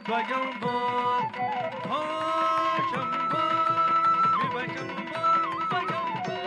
स्वयंभो हो शंभो शिव शंभो स्वयंभो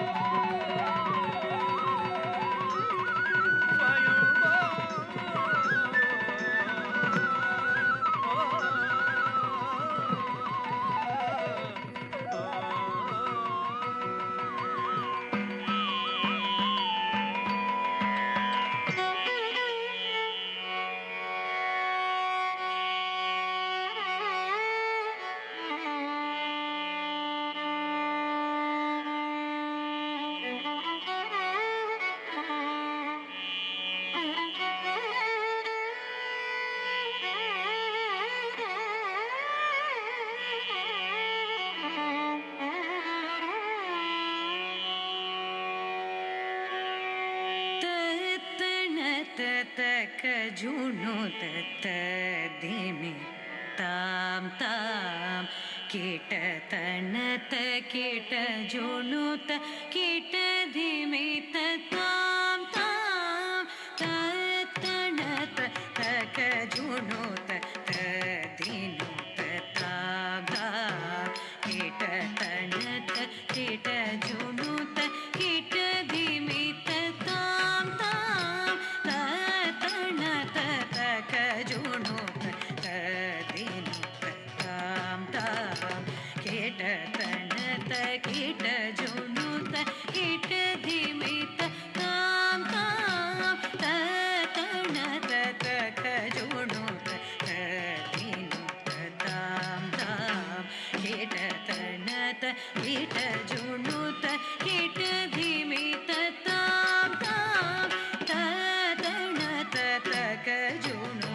झुणु तत धिमि ताम ताम कीट तनत कीट झुणुत कीट धिमि ताम ताम तनत तक झुणुत धिनु ताम कीट तनत कीट झुणुत कीट धिमि ताम ताम जुणु दिनु ताम ताम कीट तनत कीट जुणु कीट धिमित ताम ताम तनत तक जुणु दिनु ताम ताम कीट तनत कीट जुणु कीट धिमित ताम ताम तनत तक जुणु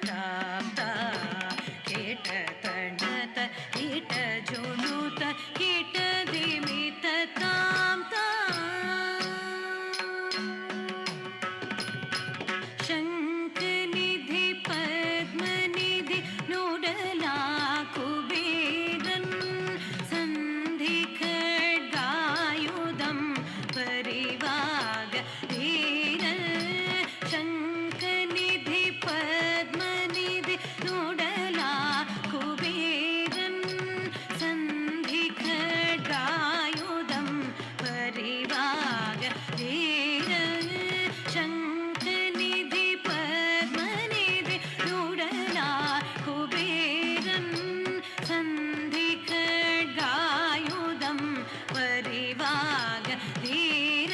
ताम ताम कीट तनत कीट जुणुत कीट धिमित ताम ताम शंख निधि पद्म निधि नुडला कुबेरन संधि खड्गायुधं परिवाग धीर शंख निधि पद्म निधि नुडला कुबेरन संधि खड्गायुधं परिवाग धीर शंख निधि पद्म निधि नुडला कुबेरन संधि खड्गायुधं परिवाग धीर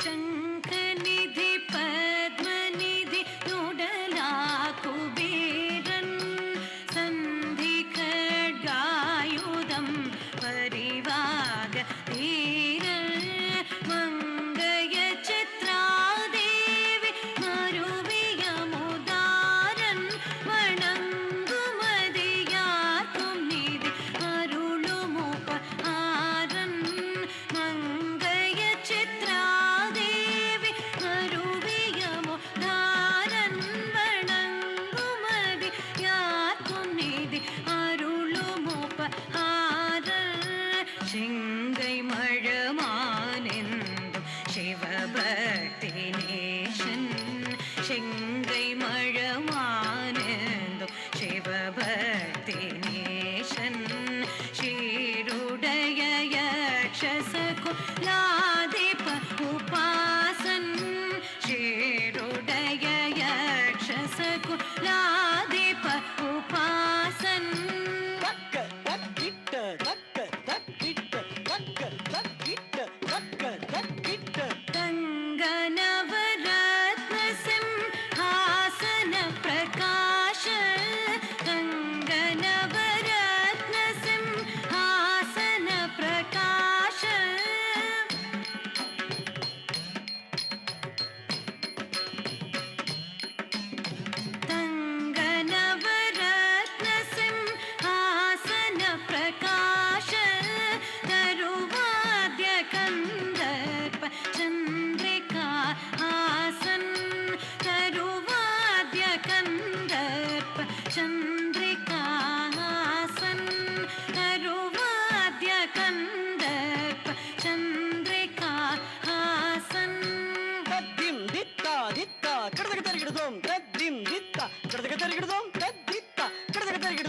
शंख निधि पद्म निधि नुडला कुबेरन संधि खड्गायुधं परिवाग धीर मंगय चित्रादेवी मरुविय मुदारन वणंगुमदियार्कुं निधि अरुळुमुप आरन मंगय चित्रादेवी मरुविय मुदारन वणंगुमदियार्कुं निधि अरुळुमुप आरन शिंगै मळमानेन्दुम शिवभक्तिनेशन शिंगै मळमानेन्दुम शिवभक्तिनेशन शीरुडय यक्षसकुलाधिप उपासन शीरुडय यक्षसकुलाधिप उपासन गंगनवरत्न सिंहासन प्रकाश गंग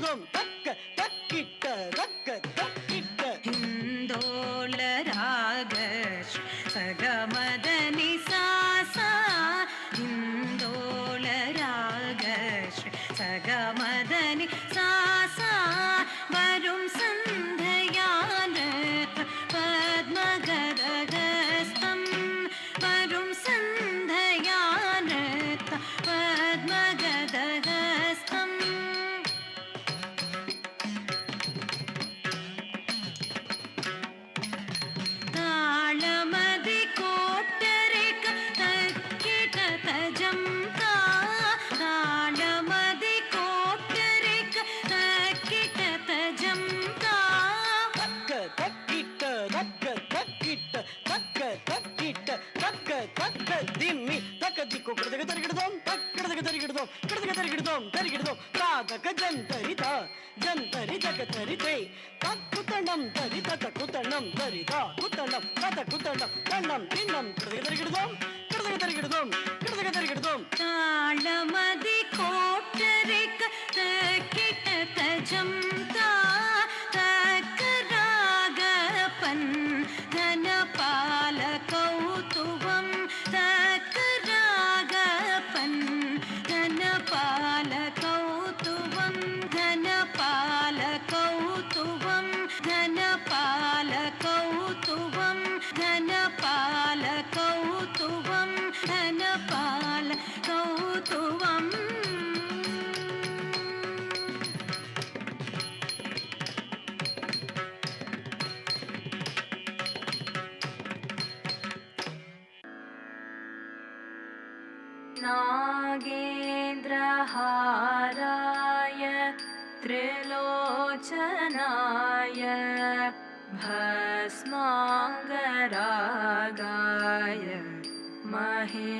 ತರಿಗಿಡದೋಂ ತಕ್ಕ ತಕ್ಕಿಟ್ಟ ತಕ್ಕ ತಕ್ಕಿಟ್ಟ ಹಿಂದೋಳ ರಾಗ ಸಗಮದನಿ ಸಾಸ ಹಿಂದೋಳ ರಾಗ സഗമദനി സാസ വരും സന്ധ്യയാന പദ്മഗദഗസ്തം വരും സന്ധ്യയാന പദ്മഗദഗസ്തം താളമതി കോട്ടരിക തക്കിട തജം താളമതി കോട്ടരിക തക്കിട തജം തക്ക തക്കിട്ട തക്ക തക്കിട്ട തക്ക തക്കിട്ട തക്ക തക്ക ദിമ്മി തക്ക ദിക്കു കിടതക തരികിടതോം തക്കിടതക തരികിടതോം കിടതക തരികിടതോം തരികിടതോം താതക ജന്തരിത ജന്തരിതക തരിതേ തക്കുതണം തരിത തക്കുതണം തരിത കുതണം തത കുതണം തണം തിന്നം കിടതക തരികിടതോം കിടതക തരികിടതോം കിടതക തരികിടതോം താളമതി കോട്ടരിക തക്കിട തജം തക്കരാഗപൻ ധനപാല കൗതുകം തക്കരാഗപൻ ധനപാല കൗതുകം ധനപാല കൗതുകം ധനപാല കൗതുകം ധനപാല കൗതുകം ധനപാല കൗതുകം नागेन्द्रहाराय त्रिलोचनाय भस्माङ्गरागाय महेश्वराय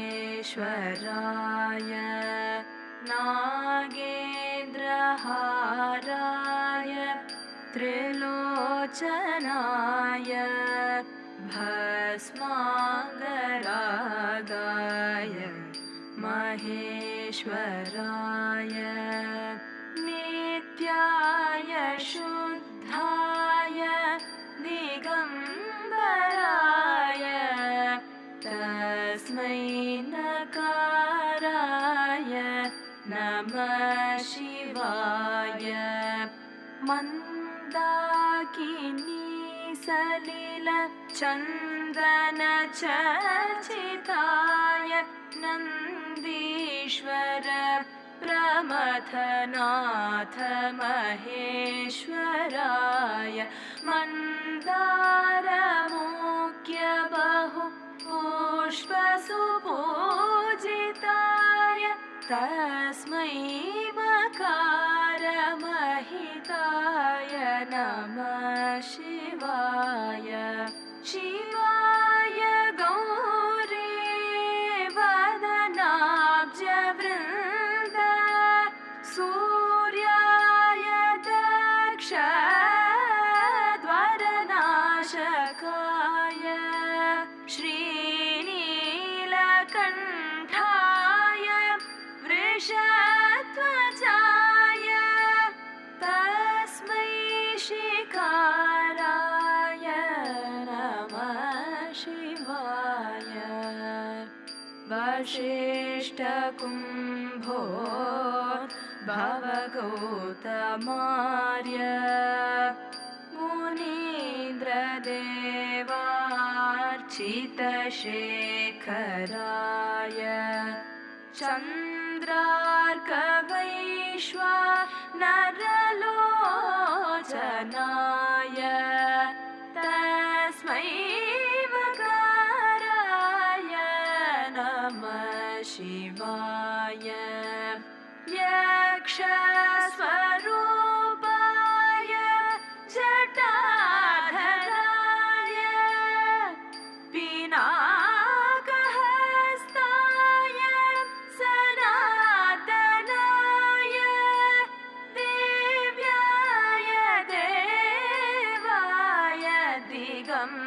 नागेन्द्रहाराय त्रिलोचनाय भस्माङ्गरागाय महेश्वराय नित्याय शुद्धाय दिगम्बराय तस्मै नकाराय नमः शिवाय मन्दाकिनी सलिल चन्दन चर्चिताय नन्दीश्वर प्रमथनाथ महेश्वराय मन्दारमुख्य बहु पुष्पसुपूजिताय तस्मै मकारमहिताय नमः शिवाय शिवाय गौरी वदनाब्जवृन्द सूर्याय दक्षद्वरनाशकाय श्रीनीलकण्ठाय वृषध्वजाय तस्मै शिकाराय नमः शिवाय वसिष्ठकुम्भो भवगौतमार्य मुनीन्द्रदेवार्चितशेखराय चन्द्रार्कवैश्वानरलोचनाय तस्मै वकाराय नमः शिवाय यक्षस्वरूपाय जटाधराय पिनाकहस्ताय सनातनाय देव्याय देवाय दिगम्